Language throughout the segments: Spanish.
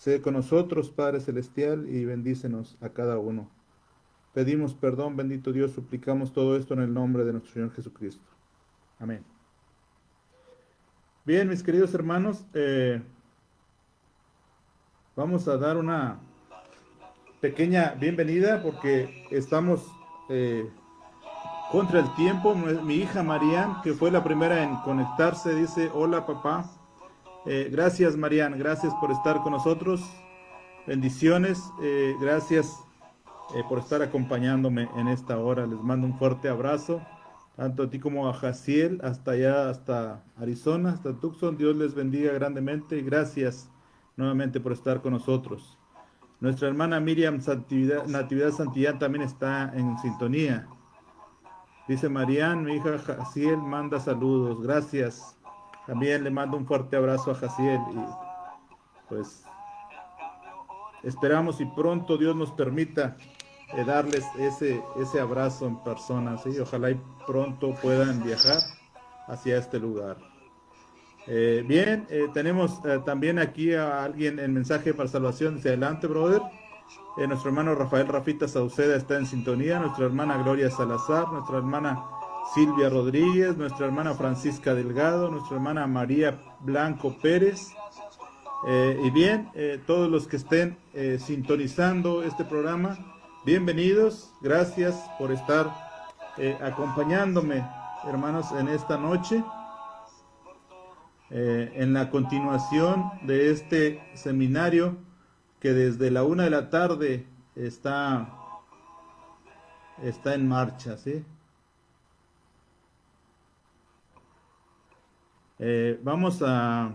Sé con nosotros, Padre Celestial, y bendícenos a cada uno. Pedimos perdón, bendito Dios, suplicamos todo esto en el nombre de nuestro Señor Jesucristo. Amén. Bien, mis queridos hermanos, vamos a dar una pequeña bienvenida porque estamos eh, contra el tiempo. Mi hija Marian, que fue la primera en conectarse, dice, hola papá. Gracias Marian, gracias por estar con nosotros. Bendiciones, gracias por estar acompañándome en esta hora. Les mando un fuerte abrazo, tanto a ti como a Jaciel, hasta allá, hasta Arizona, hasta Tucson. Dios les bendiga grandemente y gracias nuevamente por estar con nosotros. Nuestra hermana Miriam Natividad Santillán también está en sintonía. Dice Marian, mi hija Jaciel manda saludos, gracias. También le mando un fuerte abrazo a Jaciel y pues esperamos y pronto Dios nos permita darles ese abrazo en persona, ¿sí? Ojalá y pronto puedan viajar hacia este lugar. Bien, tenemos también aquí a alguien en mensaje para salvación. Dice, adelante, brother. Nuestro hermano Rafael Rafita Sauceda está en sintonía. Nuestra hermana Gloria Salazar. Nuestra hermana Silvia Rodríguez. Nuestra hermana Francisca Delgado. Nuestra hermana María Blanco Pérez. Y bien, todos los que estén sintonizando este programa, bienvenidos. Gracias por estar acompañándome, hermanos, en esta noche. En la continuación de este seminario que desde la 1 de la tarde está en marcha, ¿sí? Vamos a,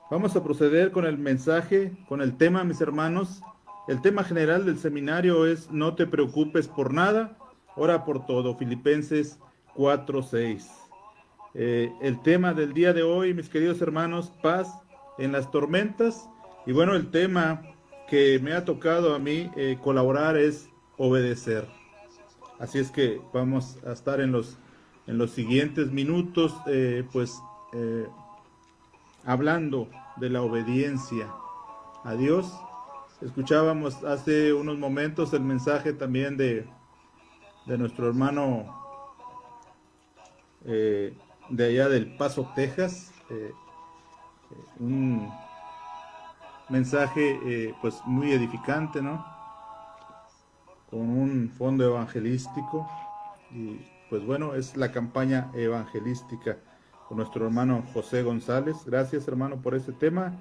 vamos a proceder con el mensaje, con el tema, mis hermanos. El tema general del seminario es no te preocupes por nada, ora por todo. Filipenses 4:6. El tema del día de hoy, mis queridos hermanos, paz en las tormentas. Y bueno, el tema que me ha tocado a mí colaborar es obedecer. Así es que vamos a estar en los siguientes minutos, eh, hablando de la obediencia a Dios. Escuchábamos hace unos momentos el mensaje también de nuestro hermano eh, de allá del Paso, Texas. Un mensaje pues muy edificante, ¿no? Con un fondo evangelístico. Y pues bueno, es la campaña evangelística con nuestro hermano José González. Gracias, hermano, por este tema.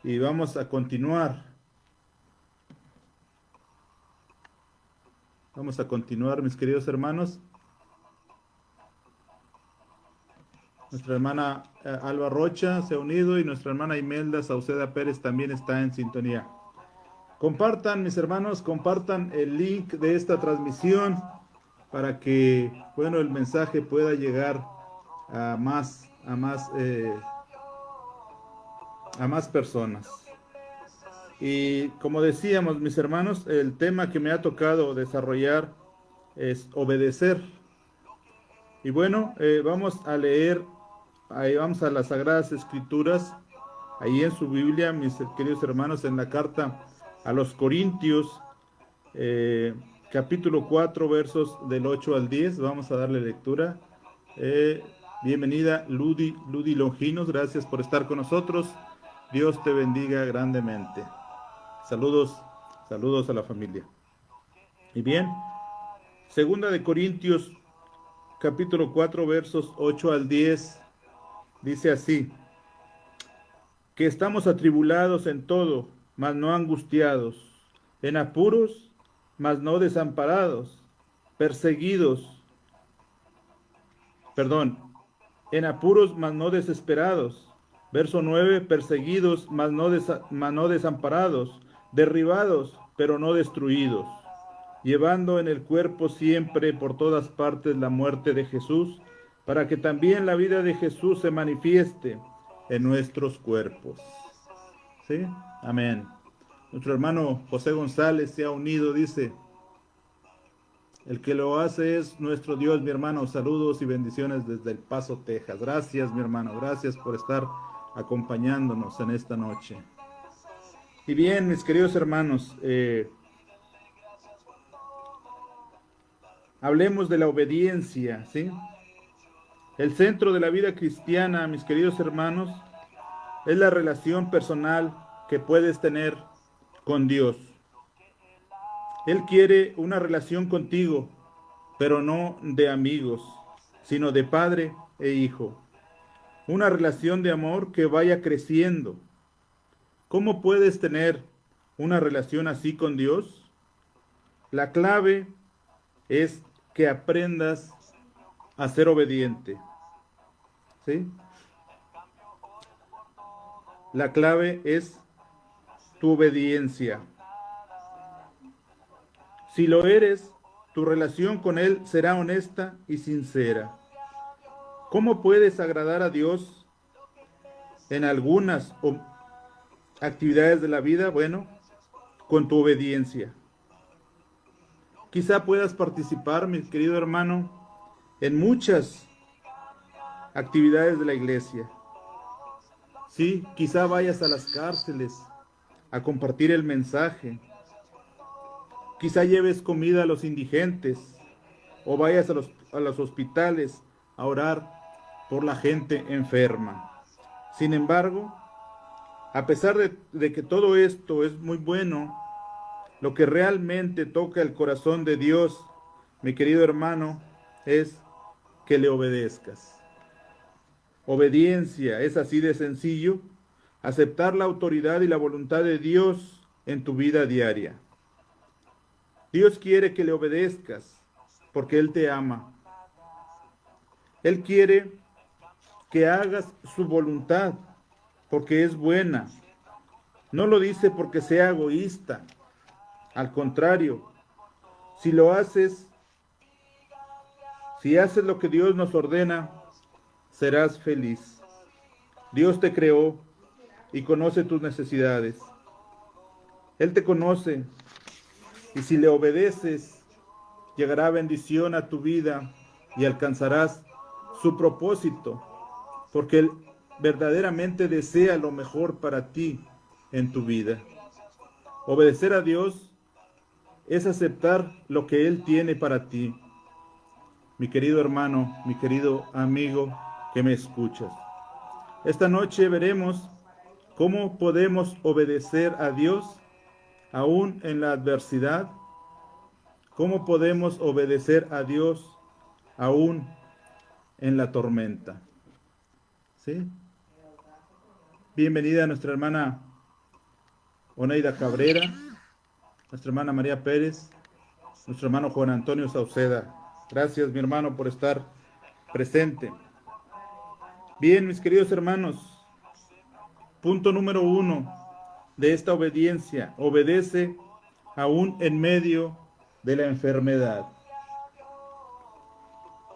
Y vamos a continuar. Vamos a continuar, mis queridos hermanos. Nuestra hermana Alba Rocha se ha unido y nuestra hermana Imelda Sauceda Pérez también está en sintonía. Compartan, mis hermanos, compartan el link de esta transmisión para que, bueno, el mensaje pueda llegar a más personas. Y como decíamos, mis hermanos, el tema que me ha tocado desarrollar es obedecer. Y bueno, vamos a leer, ahí vamos a las Sagradas Escrituras, ahí en su Biblia, mis queridos hermanos, en la carta a los Corintios, eh, capítulo 4, versos del 8 al 10. Vamos a darle lectura. Eh, Bienvenida Ludi Longinos, gracias por estar con nosotros. Dios te bendiga grandemente. Saludos, saludos a la familia. Y bien, segunda de Corintios, capítulo 4, versos 8 al 10, dice así: que estamos atribulados en todo, mas no angustiados, en apuros, mas no desamparados, perseguidos, perdón, en apuros, mas no desesperados. Verso 9: perseguidos, mas no desamparados, derribados, pero no destruidos, llevando en el cuerpo siempre por todas partes la muerte de Jesús, para que también la vida de Jesús se manifieste en nuestros cuerpos. ¿Sí? Amén. Nuestro hermano José González se ha unido, dice, El que lo hace es nuestro Dios, mi hermano. Saludos y bendiciones desde El Paso, Texas. Gracias, mi hermano. Gracias por estar acompañándonos en esta noche. Y bien, mis queridos hermanos, hablemos de la obediencia, ¿sí? El centro de la vida cristiana, mis queridos hermanos, es la relación personal que puedes tener con Dios. Él quiere una relación contigo, pero no de amigos, sino de padre e hijo. Una relación de amor que vaya creciendo. ¿Cómo puedes tener una relación así con Dios? La clave es que aprendas a ser obediente, ¿sí? La clave es tu obediencia. Si lo eres, tu relación con Él será honesta y sincera. ¿Cómo puedes agradar a Dios en algunas actividades de la vida? Bueno, con tu obediencia. Quizá puedas participar, mi querido hermano, en muchas actividades de la iglesia. Sí, quizá vayas a las cárceles a compartir el mensaje. Quizá lleves comida a los indigentes o vayas a los hospitales a orar por la gente enferma. Sin embargo, a pesar de que todo esto es muy bueno, lo que realmente toca el corazón de Dios, mi querido hermano, es que le obedezcas. Obediencia es así de sencillo, aceptar la autoridad y la voluntad de Dios en tu vida diaria. Dios quiere que le obedezcas porque Él te ama. Él quiere que hagas su voluntad porque es buena. No lo dice porque sea egoísta. Al contrario, si lo haces, si haces lo que Dios nos ordena, serás feliz. Dios te creó y conoce tus necesidades. Él te conoce y si le obedeces, llegará bendición a tu vida y alcanzarás su propósito, porque Él verdaderamente desea lo mejor para ti en tu vida. Obedecer a Dios es aceptar lo que Él tiene para ti. Mi querido hermano, mi querido amigo que me escuchas. Esta noche veremos cómo podemos obedecer a Dios aún en la adversidad. Cómo podemos obedecer a Dios aún en la tormenta. ¿Sí? Bienvenida a nuestra hermana Oneida Cabrera, nuestra hermana María Pérez, nuestro hermano Juan Antonio Sauceda. Gracias, mi hermano, por estar presente. Bien, mis queridos hermanos, punto número 1 de esta obediencia. Obedece aún en medio de la enfermedad.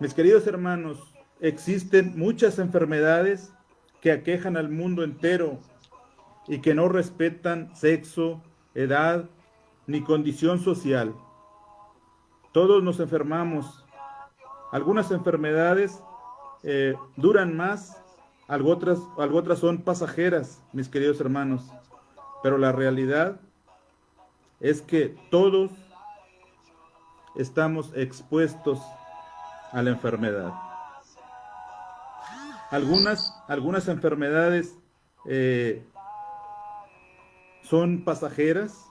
Mis queridos hermanos, existen muchas enfermedades que aquejan al mundo entero y que no respetan sexo, edad ni condición social. Todos nos enfermamos. Algunas enfermedades duran más, algo otras son pasajeras, mis queridos hermanos. Pero la realidad es que todos estamos expuestos a la enfermedad. Algunas enfermedades son pasajeras,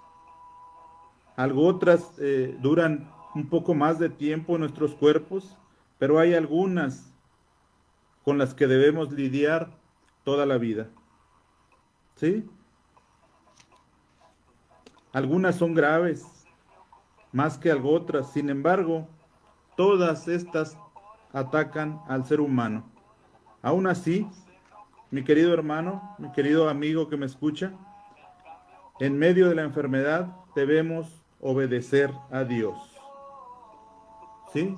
otras duran un poco más de tiempo en nuestros cuerpos, pero hay algunas con las que debemos lidiar toda la vida. ¿Sí? Algunas son graves, más que otras. Sin embargo, todas estas atacan al ser humano. Aún así, mi querido hermano, mi querido amigo que me escucha, en medio de la enfermedad debemos obedecer a Dios. ¿Sí?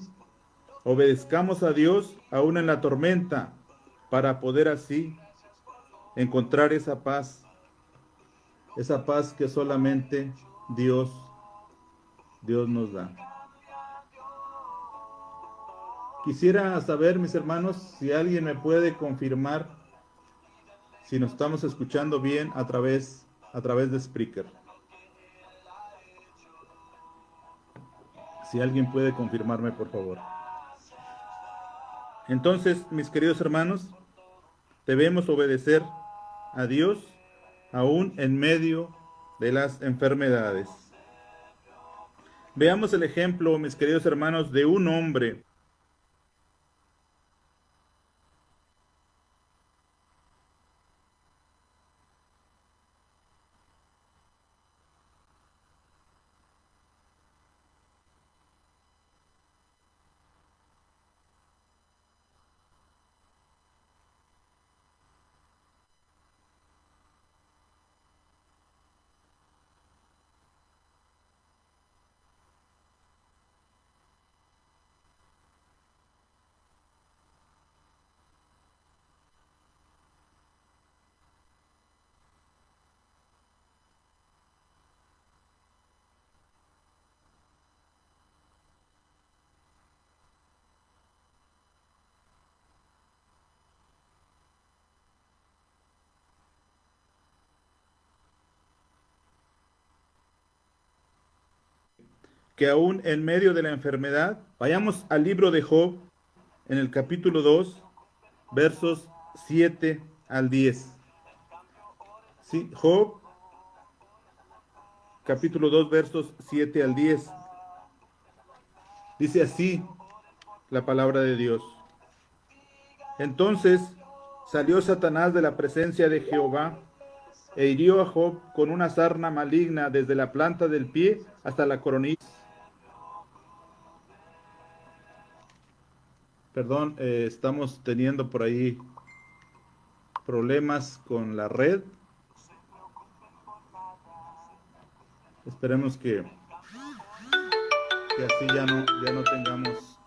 Obedezcamos a Dios aún en la tormenta para poder así encontrar esa paz que solamente Dios nos da. Quisiera saber, mis hermanos, si alguien me puede confirmar si nos estamos escuchando bien a través de Spreaker. Si alguien puede confirmarme, por favor. Entonces, mis queridos hermanos, debemos obedecer a Dios aún en medio de las enfermedades. Veamos el ejemplo, mis queridos hermanos, de un hombre que aún en medio de la enfermedad, vayamos al libro de Job en el capítulo 2, versos 7 al 10. Sí, Job, capítulo 2, versos 7 al 10. Dice así la palabra de Dios. Entonces salió Satanás de la presencia de Jehová e hirió a Job con una sarna maligna desde la planta del pie hasta la coronilla. Perdón, estamos teniendo por ahí problemas con la red. Esperemos que así ya no tengamos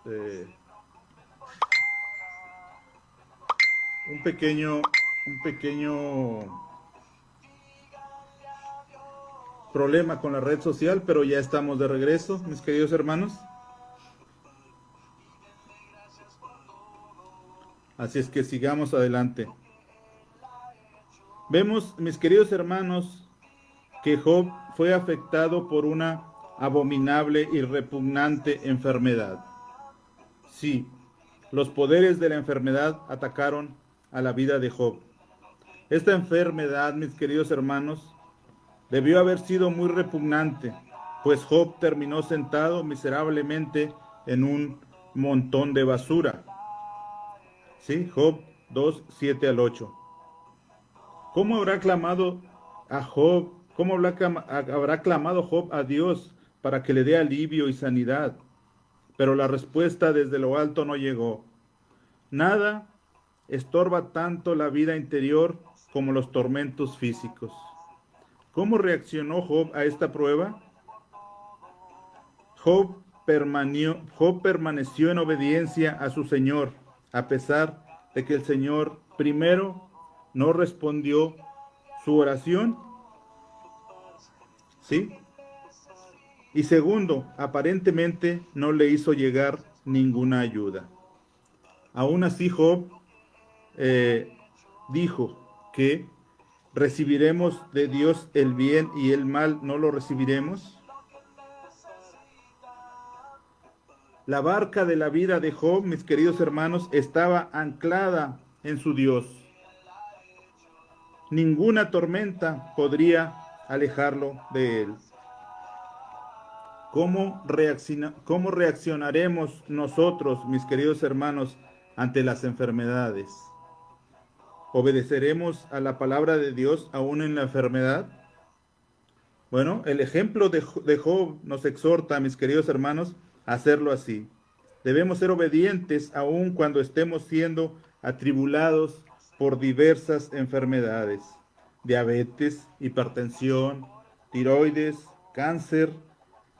un pequeño problema con la red social, pero ya estamos de regreso, mis queridos hermanos. Así es que sigamos adelante. Vemos, mis queridos hermanos, que Job fue afectado por una abominable y repugnante enfermedad. Sí, los poderes de la enfermedad atacaron a la vida de Job. Esta enfermedad, mis queridos hermanos, debió haber sido muy repugnante, pues Job terminó sentado miserablemente en un montón de basura. Sí, Job 2, 7 al 8. ¿Cómo habrá clamado a Job? ¿Cómo habrá clamado Job a Dios para que le dé alivio y sanidad? Pero la respuesta desde lo alto no llegó. Nada estorba tanto la vida interior como los tormentos físicos. ¿Cómo reaccionó Job a esta prueba? Job permaneció en obediencia a su Señor, a pesar de que el Señor, primero, no respondió su oración, ¿sí? Y segundo, aparentemente no le hizo llegar ninguna ayuda. Aún así, Job dijo que recibiremos de Dios el bien y el mal no lo recibiremos. La barca de la vida de Job, mis queridos hermanos, estaba anclada en su Dios. Ninguna tormenta podría alejarlo de él. ¿Cómo reaccionaremos nosotros, mis queridos hermanos, ante las enfermedades? ¿Obedeceremos a la palabra de Dios aún en la enfermedad? Bueno, el ejemplo de Job nos exhorta, mis queridos hermanos, a hacerlo así. Debemos ser obedientes aun cuando estemos siendo atribulados por diversas enfermedades: diabetes, hipertensión, tiroides, cáncer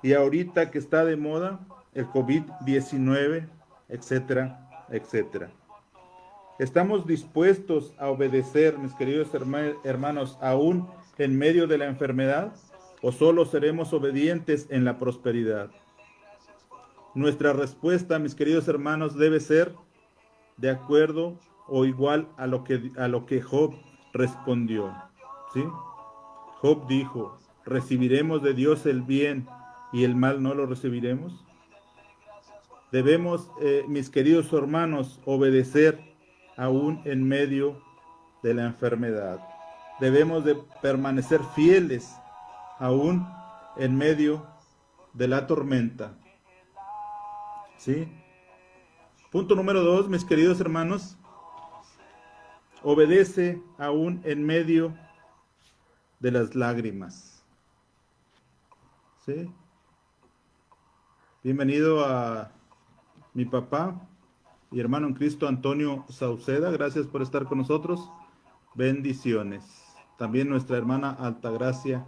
y ahorita que está de moda el COVID-19, etcétera, etcétera. ¿Estamos dispuestos a obedecer, mis queridos hermanos, aún en medio de la enfermedad? ¿O solo seremos obedientes en la prosperidad? nuestra respuesta, mis queridos hermanos, debe ser de acuerdo o igual a lo que Job respondió. ¿Sí? Job dijo, ¿recibiremos de Dios el bien y el mal no lo recibiremos? Debemos, mis queridos hermanos, obedecer aún en medio de la enfermedad. Debemos de permanecer fieles aún en medio de la tormenta. ¿Sí? Punto número 2, mis queridos hermanos. Obedece aún en medio de las lágrimas. ¿Sí? Bienvenido a mi papá y hermano en Cristo, Antonio Sauceda. Gracias por estar con nosotros. Bendiciones. También nuestra hermana Altagracia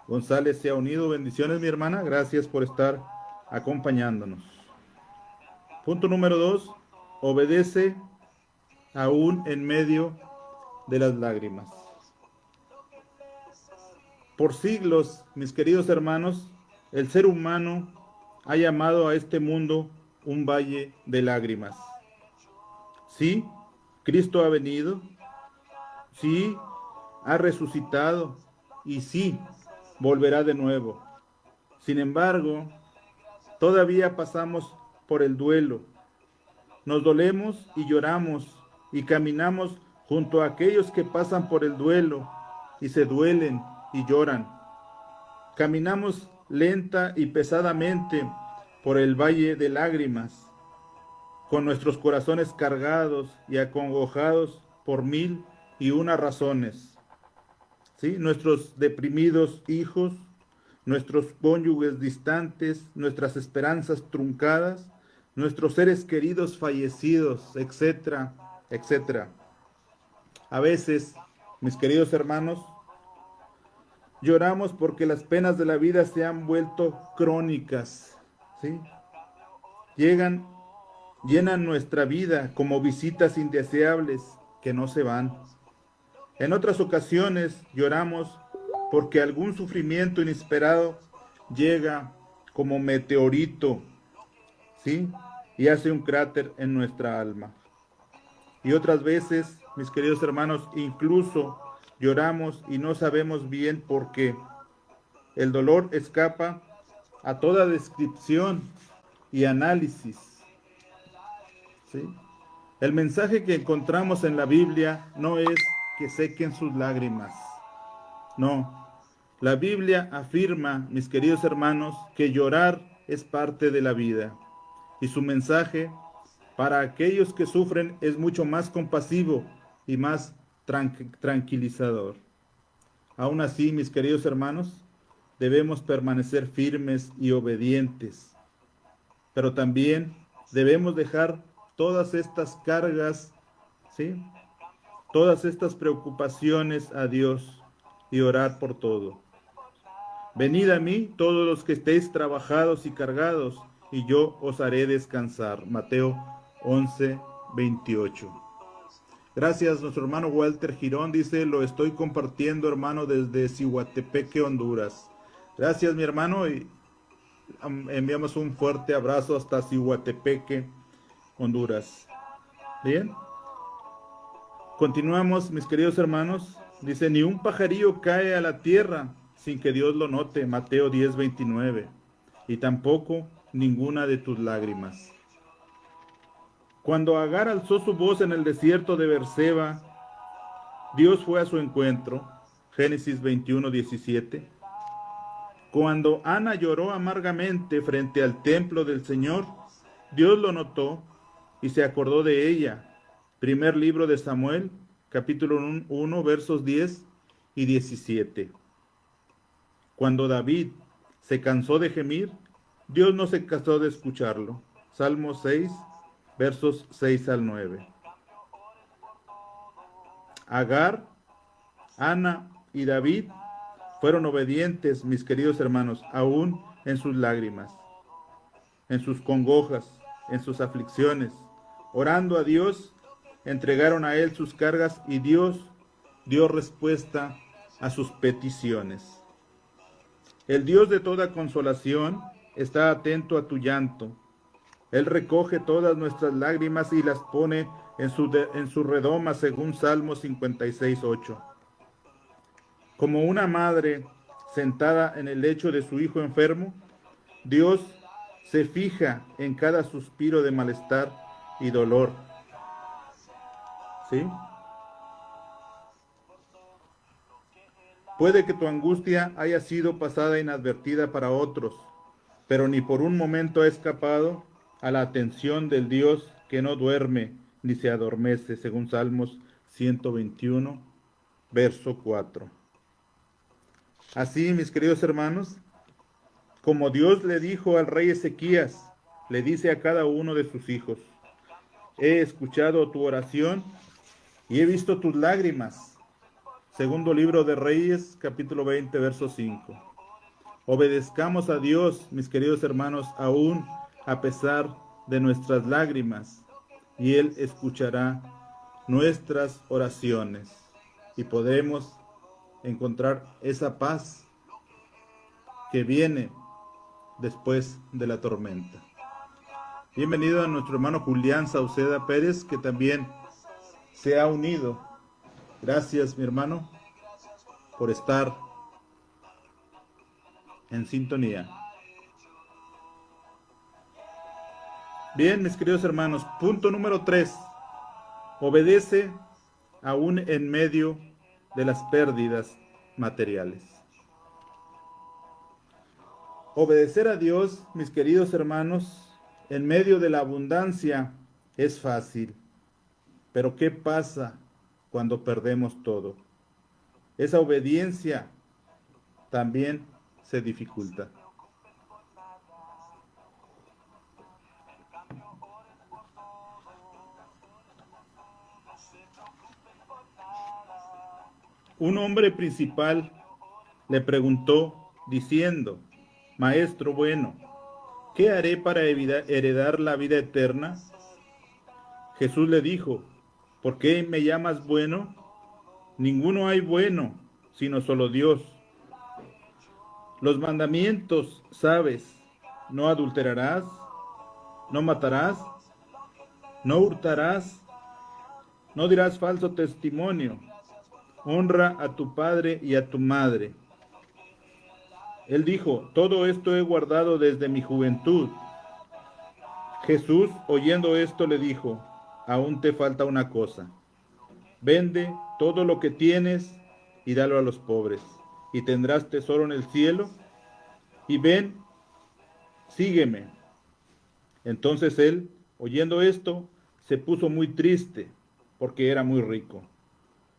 González se ha unido. Bendiciones, mi hermana. Gracias por estar acompañándonos. Punto número 2. Obedece aún en medio de las lágrimas. Por siglos, mis queridos hermanos, el ser humano ha llamado a este mundo un valle de lágrimas. Sí, Cristo ha venido. Sí, ha resucitado. Y sí, volverá de nuevo. Sin embargo, todavía pasamos por el duelo. Nos dolemos y lloramos y caminamos junto a aquellos que pasan por el duelo y se duelen y lloran. Caminamos lenta y pesadamente por el valle de lágrimas, con nuestros corazones cargados y acongojados por 1001 razones. ¿Sí? Nuestros deprimidos hijos, nuestros cónyuges distantes, nuestras esperanzas truncadas, nuestros seres queridos fallecidos, etcétera, etcétera. A veces, mis queridos hermanos, lloramos porque las penas de la vida se han vuelto crónicas, ¿sí? Llenan nuestra vida como visitas indeseables que no se van. En otras ocasiones lloramos porque algún sufrimiento inesperado llega como meteorito, ¿sí? Y hace un cráter en nuestra alma. Y otras veces, mis queridos hermanos, incluso lloramos y no sabemos bien por qué. El dolor escapa a toda descripción y análisis, ¿sí? El mensaje que encontramos en la Biblia no es que sequen sus lágrimas. No. La Biblia afirma, mis queridos hermanos, que llorar es parte de la vida. Y su mensaje para aquellos que sufren es mucho más compasivo y más tranquilizador. Aún así, mis queridos hermanos, debemos permanecer firmes y obedientes. Pero también debemos dejar todas estas cargas, ¿sí? Todas estas preocupaciones a Dios y orar por todo. Venid a mí todos los que estéis trabajados y cargados, y yo os haré descansar. Mateo 11:28. Gracias, nuestro hermano Walter Girón dice, lo estoy compartiendo, hermano, desde Cihuatepeque, Honduras. Gracias, mi hermano, y enviamos un fuerte abrazo hasta Cihuatepeque, Honduras. Bien. Continuamos, mis queridos hermanos. Dice, ni un pajarillo cae a la tierra sin que Dios lo note. Mateo 10:29. Y tampoco ninguna de tus lágrimas. Cuando Agar alzó su voz en el desierto de Berseba, Dios fue a su encuentro. Génesis 21:17. Cuando Ana lloró amargamente frente al templo del Señor, Dios lo notó y se acordó de ella. Primer libro de Samuel, capítulo 1, versos 10 y 17. Cuando David se cansó de gemir, Dios no se cansó de escucharlo. Salmo 6, versos 6 al 9. Agar, Ana y David fueron obedientes, mis queridos hermanos, aún en sus lágrimas, en sus congojas, en sus aflicciones. Orando a Dios, entregaron a Él sus cargas y Dios dio respuesta a sus peticiones. El Dios de toda consolación está atento a tu llanto Él recoge todas nuestras lágrimas y las pone en su redoma, según Salmo 56:8. Como una madre sentada en el lecho de su hijo enfermo, Dios se fija en cada suspiro de malestar y dolor. ¿Sí? Puede que tu angustia haya sido pasada inadvertida para otros, pero ni por un momento ha escapado a la atención del Dios que no duerme ni se adormece, según Salmos 121, verso 4. Así, mis queridos hermanos, como Dios le dijo al rey Ezequías, le dice a cada uno de sus hijos: he escuchado tu oración y he visto tus lágrimas. Segundo libro de Reyes, capítulo 20, verso 5. Obedezcamos a Dios, mis queridos hermanos, aún a pesar de nuestras lágrimas, y Él escuchará nuestras oraciones y podremos encontrar esa paz que viene después de la tormenta. Bienvenido a nuestro hermano Julián Sauceda Pérez, que también se ha unido. Gracias, mi hermano, por estar en sintonía. Bien, mis queridos hermanos, punto número 3. Obedece aún en medio de las pérdidas materiales. Obedecer a Dios, mis queridos hermanos, en medio de la abundancia es fácil. Pero ¿qué pasa cuando perdemos todo? Esa obediencia también se dificulta. Un hombre principal le preguntó diciendo: Maestro bueno, ¿qué haré para heredar la vida eterna? Jesús le dijo: ¿por qué me llamas bueno? Ninguno hay bueno, sino solo Dios. Los mandamientos, sabes: no adulterarás, no matarás, no hurtarás, no dirás falso testimonio, honra a tu padre y a tu madre. Él dijo: todo esto he guardado desde mi juventud. Jesús, oyendo esto, le dijo: aún te falta una cosa. Vende todo lo que tienes y dalo a los pobres, y tendrás tesoro en el cielo. Y ven, sígueme. Entonces él, oyendo esto, se puso muy triste, porque era muy rico.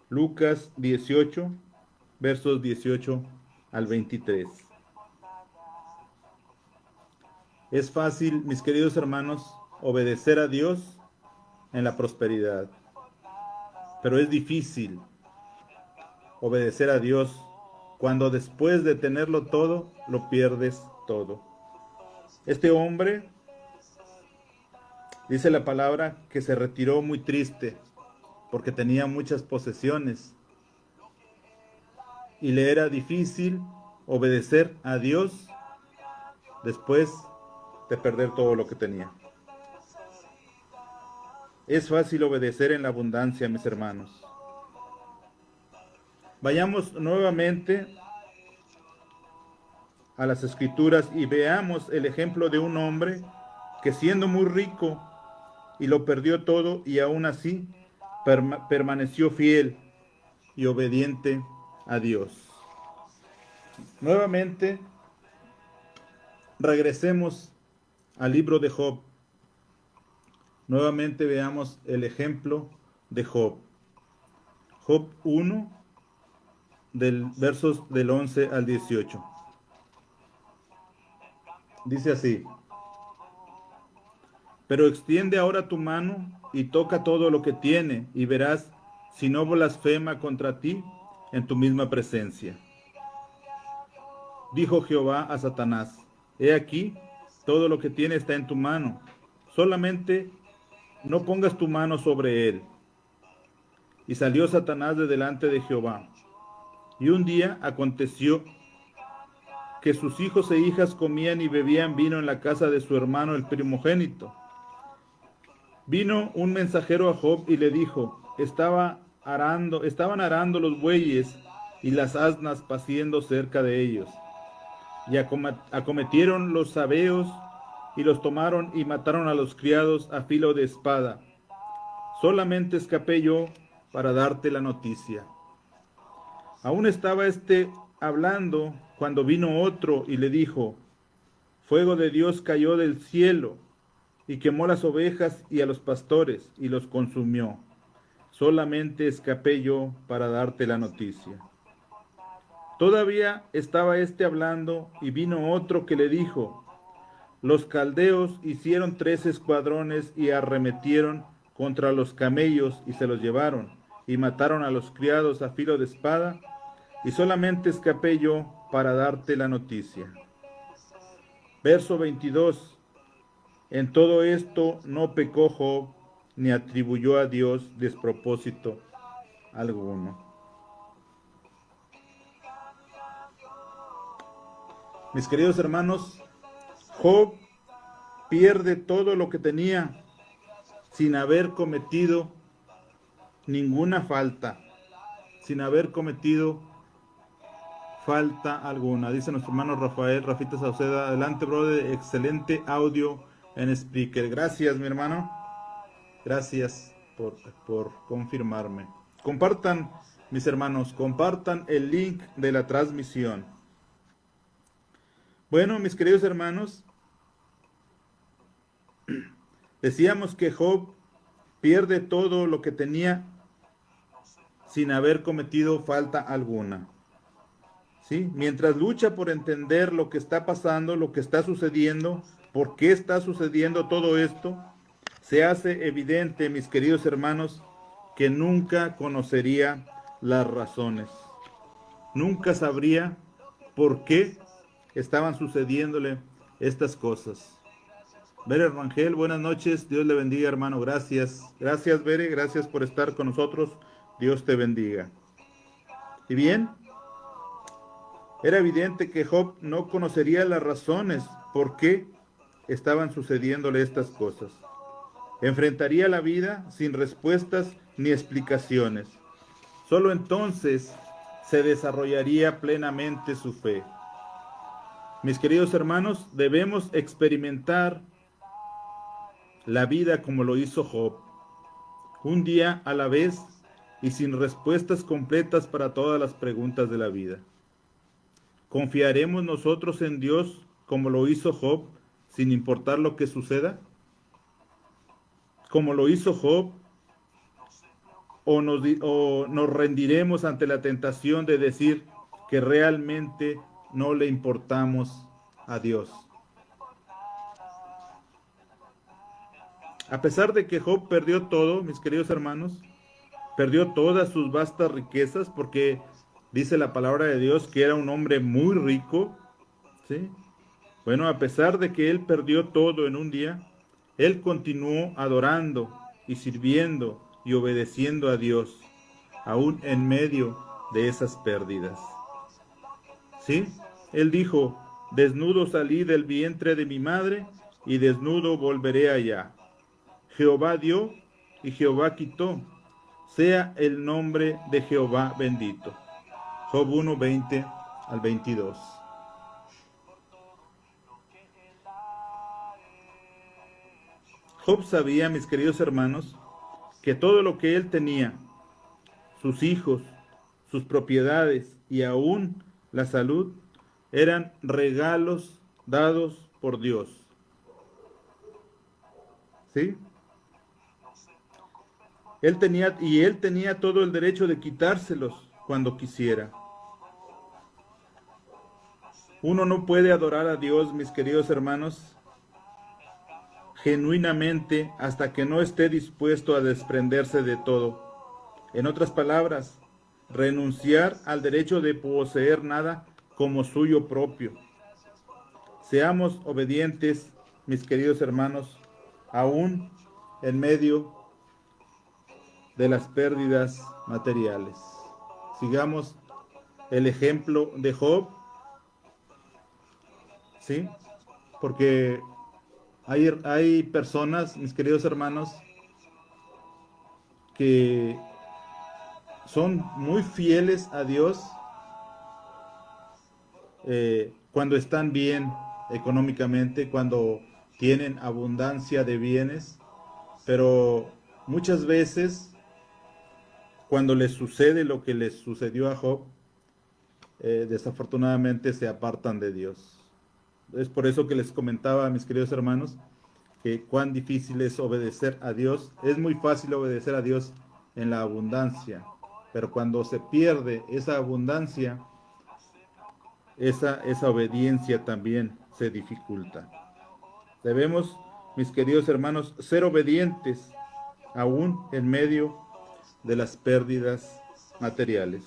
Lucas 18, versos 18 al 23. Es fácil, mis queridos hermanos, obedecer a Dios en la prosperidad, pero es difícil obedecer a Dios cuando después de tenerlo todo, lo pierdes todo. Este hombre, dice la palabra, que se retiró muy triste porque tenía muchas posesiones y le era difícil obedecer a Dios después de perder todo lo que tenía. Es fácil obedecer en la abundancia, mis hermanos. Vayamos nuevamente a las Escrituras y veamos el ejemplo de un hombre que, siendo muy rico y lo perdió todo, y aún así permaneció fiel y obediente a Dios. Nuevamente, regresemos al libro de Job. Nuevamente veamos el ejemplo de Job. Job 1, versos del 11 al 18. Dice así: pero extiende ahora tu mano y toca todo lo que tiene, y verás si no blasfema contra ti en tu misma presencia. Dijo Jehová a Satanás: he aquí, todo lo que tiene está en tu mano, solamente no pongas tu mano sobre él. Y salió Satanás de delante de Jehová. Y un día aconteció que sus hijos e hijas comían y bebían vino en la casa de su hermano el primogénito. Vino un mensajero a Job y le dijo, estaban arando los bueyes y las asnas paciendo cerca de ellos. Y acometieron los sabeos y los tomaron y mataron a los criados a filo de espada. Solamente escapé yo para darte la noticia. Aún estaba hablando cuando vino otro y le dijo, fuego de Dios cayó del cielo y quemó las ovejas y a los pastores y los consumió. Solamente escapé yo para darte la noticia. Todavía estaba hablando y vino otro que le dijo, los caldeos hicieron 3 escuadrones y arremetieron contra los camellos y se los llevaron y mataron a los criados a filo de espada y solamente escapé yo para darte la noticia. Verso 22. En todo esto no pecó Job ni atribuyó a Dios despropósito alguno. Mis queridos hermanos, Job pierde todo lo que tenía sin haber cometido ninguna falta, sin haber cometido falta alguna. Dice nuestro hermano Rafita Sauceda, adelante brother, excelente audio en Spreaker. Gracias mi hermano, gracias por confirmarme. Compartan, mis hermanos, compartan el link de la transmisión. Bueno, mis queridos hermanos, decíamos que Job pierde todo lo que tenía sin haber cometido falta alguna. ¿Sí? Mientras lucha por entender lo que está pasando, lo que está sucediendo, por qué está sucediendo todo esto, se hace evidente, mis queridos hermanos, que nunca conocería las razones. Nunca sabría por qué estaban sucediéndole estas cosas. Bere Rangel, buenas noches, Dios le bendiga hermano, gracias. Gracias Bere, gracias por estar con nosotros, Dios te bendiga. Y bien, era evidente que Job no conocería las razones por qué estaban sucediéndole estas cosas. Enfrentaría la vida sin respuestas ni explicaciones. Solo entonces se desarrollaría plenamente su fe. Mis queridos hermanos, debemos experimentar la vida como lo hizo Job, un día a la vez y sin respuestas completas para todas las preguntas de la vida. ¿Confiaremos nosotros en Dios como lo hizo Job, sin importar lo que suceda? ¿Como lo hizo Job? ¿O nos rendiremos ante la tentación de decir que realmente no le importamos a Dios? A pesar de que Job perdió todo, mis queridos hermanos, perdió todas sus vastas riquezas, porque dice la palabra de Dios que era un hombre muy rico, ¿sí? Bueno, a pesar de que él perdió todo en un día, él continuó adorando y sirviendo y obedeciendo a Dios, aún en medio de esas pérdidas. ¿Sí? Él dijo, desnudo salí del vientre de mi madre y desnudo volveré allá. Jehová dio y Jehová quitó. Sea el nombre de Jehová bendito. Job 1, 20 al 22. Job sabía, mis queridos hermanos, que todo lo que él tenía, sus hijos, sus propiedades y aún la salud, eran regalos dados por Dios. ¿Sí? Él tenía todo el derecho de quitárselos cuando quisiera. Uno no puede adorar a Dios, mis queridos hermanos, genuinamente hasta que no esté dispuesto a desprenderse de todo. En otras palabras, renunciar al derecho de poseer nada como suyo propio. Seamos obedientes, mis queridos hermanos, aún en medio de las pérdidas materiales. Sigamos el ejemplo de Job ¿sí? Porque hay personas, mis queridos hermanos, que son muy fieles a Dios cuando están bien económicamente, cuando tienen abundancia de bienes, pero muchas veces cuando les sucede lo que les sucedió a Job, desafortunadamente se apartan de Dios. Es por eso que les comentaba, mis queridos hermanos, que cuán difícil es obedecer a Dios. Es muy fácil obedecer a Dios en la abundancia, pero cuando se pierde esa abundancia, esa obediencia también se dificulta. Debemos, mis queridos hermanos, ser obedientes aún en medio de las pérdidas materiales.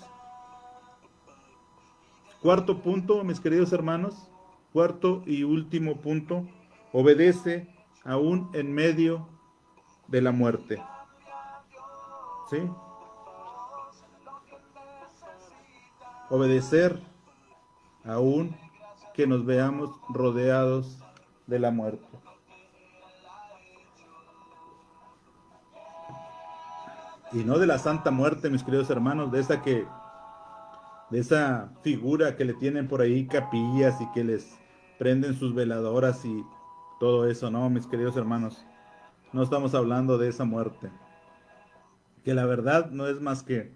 Cuarto punto, mis queridos hermanos, cuarto y último punto, obedece aún en medio de la muerte. ¿Sí? Obedecer aún que nos veamos rodeados de la muerte. Y no de la santa muerte, mis queridos hermanos, de esa figura que le tienen por ahí capillas y que les prenden sus veladoras y todo eso, no, mis queridos hermanos. No estamos hablando de esa muerte, que la verdad no es más que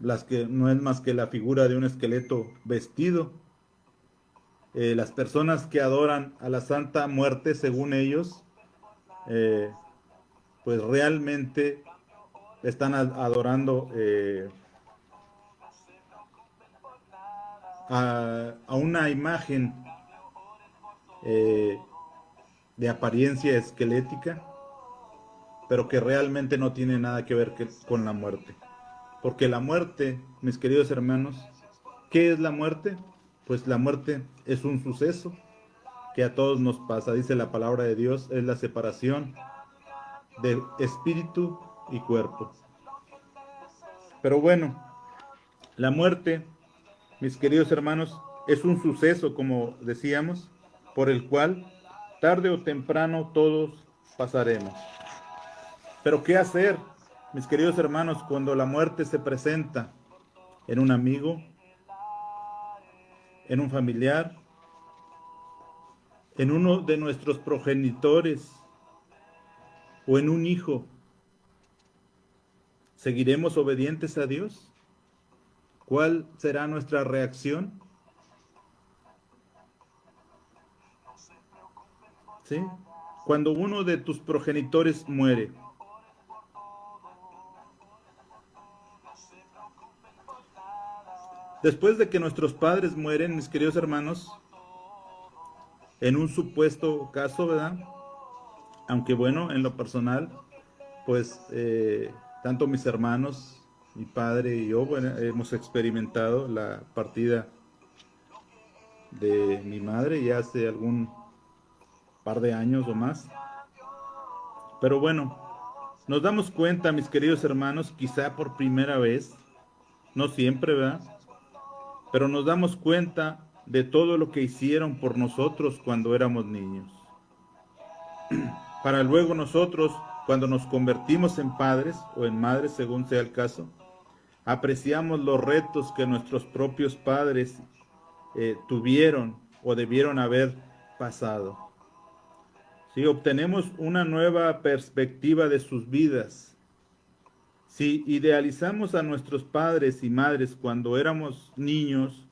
la figura de un esqueleto vestido. Las personas que adoran a la Santa Muerte, según ellos, eh, pues realmente están adorando a una imagen eh, de apariencia esquelética, pero que realmente no tiene nada que ver con la muerte. Porque la muerte, mis queridos hermanos, ¿qué es la muerte? Pues la muerte es un suceso que a todos nos pasa, dice la palabra de Dios, es la separación de espíritu y cuerpo. Pero bueno, la muerte, mis queridos hermanos, es un suceso, como decíamos, por el cual tarde o temprano todos pasaremos. Pero ¿qué hacer, mis queridos hermanos, cuando la muerte se presenta en un amigo, en un familiar, en uno de nuestros progenitores o en un hijo? ¿Seguiremos obedientes a Dios? ¿Cuál será nuestra reacción? ¿Sí? Cuando uno de tus progenitores muere, después de que nuestros padres mueren, mis queridos hermanos, en un supuesto caso, ¿verdad? Aunque bueno, en lo personal, pues tanto mis hermanos, mi padre y yo, bueno, hemos experimentado la partida de mi madre ya hace algún par de años o más. Pero bueno, nos damos cuenta, mis queridos hermanos, quizá por primera vez, no siempre, ¿verdad? Pero nos damos cuenta de todo lo que hicieron por nosotros cuando éramos niños. Para luego nosotros, cuando nos convertimos en padres o en madres, según sea el caso, apreciamos los retos que nuestros propios padres tuvieron o debieron haber pasado. Si obtenemos una nueva perspectiva de sus vidas, si idealizamos a nuestros padres y madres cuando éramos niños,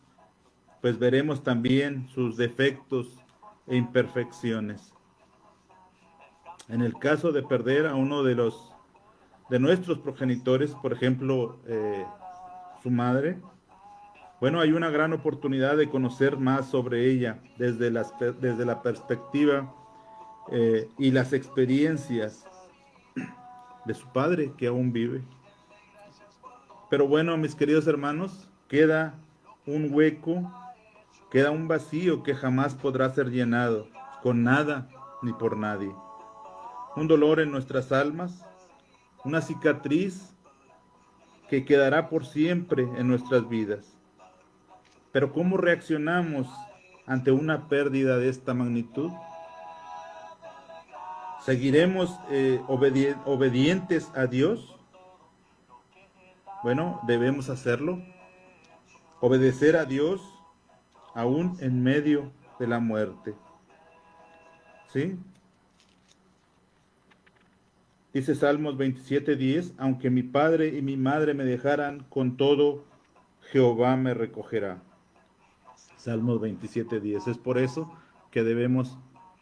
pues veremos también sus defectos e imperfecciones. En el caso de perder a uno de nuestros progenitores, por ejemplo, su madre, bueno, hay una gran oportunidad de conocer más sobre ella desde la perspectiva y las experiencias de su padre que aún vive. Pero bueno, mis queridos hermanos, queda un hueco, queda un vacío que jamás podrá ser llenado con nada ni por nadie. Un dolor en nuestras almas, una cicatriz que quedará por siempre en nuestras vidas. Pero ¿cómo reaccionamos ante una pérdida de esta magnitud? ¿Seguiremos obedientes a Dios? Bueno, debemos hacerlo. Obedecer a Dios aún en medio de la muerte. ¿Sí? Dice Salmos 27:10, aunque mi padre y mi madre me dejaran, con todo Jehová me recogerá. Salmos 27:10. Es por eso que debemos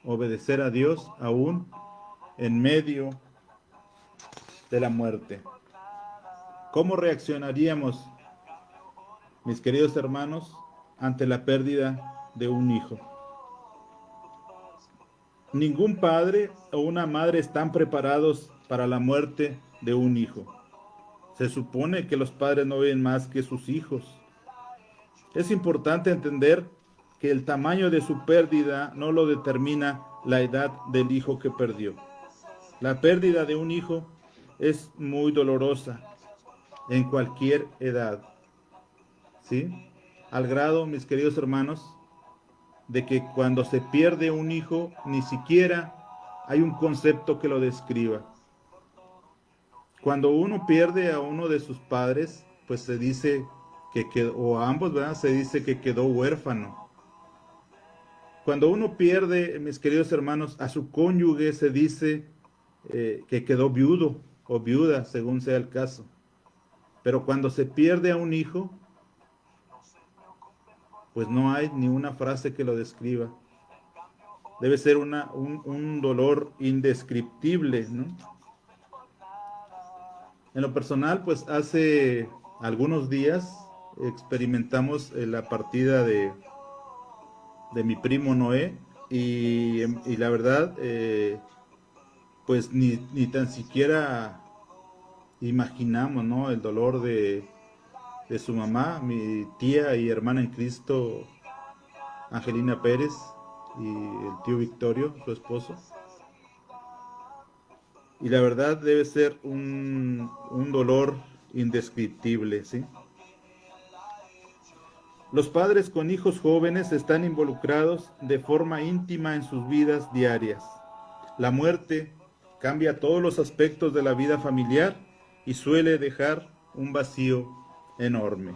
obedecer a Dios aún en medio de la muerte. ¿Cómo reaccionaríamos, mis queridos hermanos, ante la pérdida de un hijo? Ningún padre o una madre están preparados para la muerte de un hijo. Se supone que los padres no ven más que sus hijos. Es importante entender que el tamaño de su pérdida no lo determina la edad del hijo que perdió. La pérdida de un hijo es muy dolorosa en cualquier edad, ¿sí? Al grado, mis queridos hermanos, de que cuando se pierde un hijo, ni siquiera hay un concepto que lo describa. Cuando uno pierde a uno de sus padres, pues se dice que quedó, o a ambos, ¿verdad? Se dice que quedó huérfano. Cuando uno pierde, mis queridos hermanos, a su cónyuge, se dice que quedó viudo o viuda, según sea el caso. Pero cuando se pierde a un hijo, pues no hay ni una frase que lo describa. Debe ser un dolor indescriptible, ¿no? En lo personal, pues hace algunos días experimentamos la partida de mi primo Noé y la verdad, pues ni tan siquiera imaginamos, ¿no? El dolor de su mamá, mi tía y hermana en Cristo, Angelina Pérez, y el tío Victorio, su esposo. Y la verdad debe ser un dolor indescriptible, ¿sí? Los padres con hijos jóvenes están involucrados de forma íntima en sus vidas diarias. La muerte cambia todos los aspectos de la vida familiar y suele dejar un vacío enorme.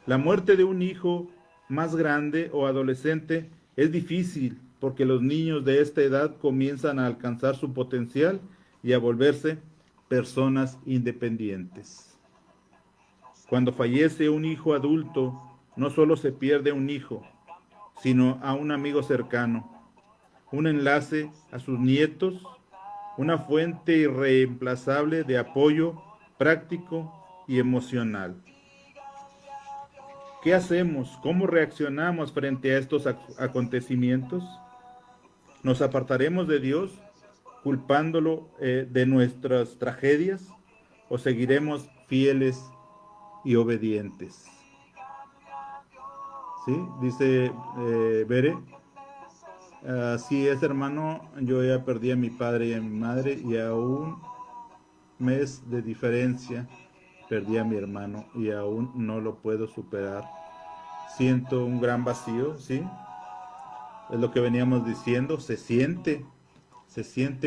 La muerte de un hijo más grande o adolescente es difícil porque los niños de esta edad comienzan a alcanzar su potencial y a volverse personas independientes. Cuando fallece un hijo adulto, no solo se pierde un hijo, sino a un amigo cercano, un enlace a sus nietos, una fuente irreemplazable de apoyo práctico y emocional. ¿Qué hacemos? ¿Cómo reaccionamos frente a estos acontecimientos? ¿Nos apartaremos de Dios culpándolo de nuestras tragedias o seguiremos fieles y obedientes? ¿Sí? Dice Bere, así es, hermano, yo ya perdí a mi padre y a mi madre y a un mes de diferencia perdí a mi hermano y aún no lo puedo superar. Siento un gran vacío, ¿sí? Es lo que veníamos diciendo, se siente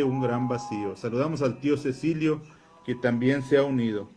un gran vacío. Saludamos al tío Cecilio, que también se ha unido.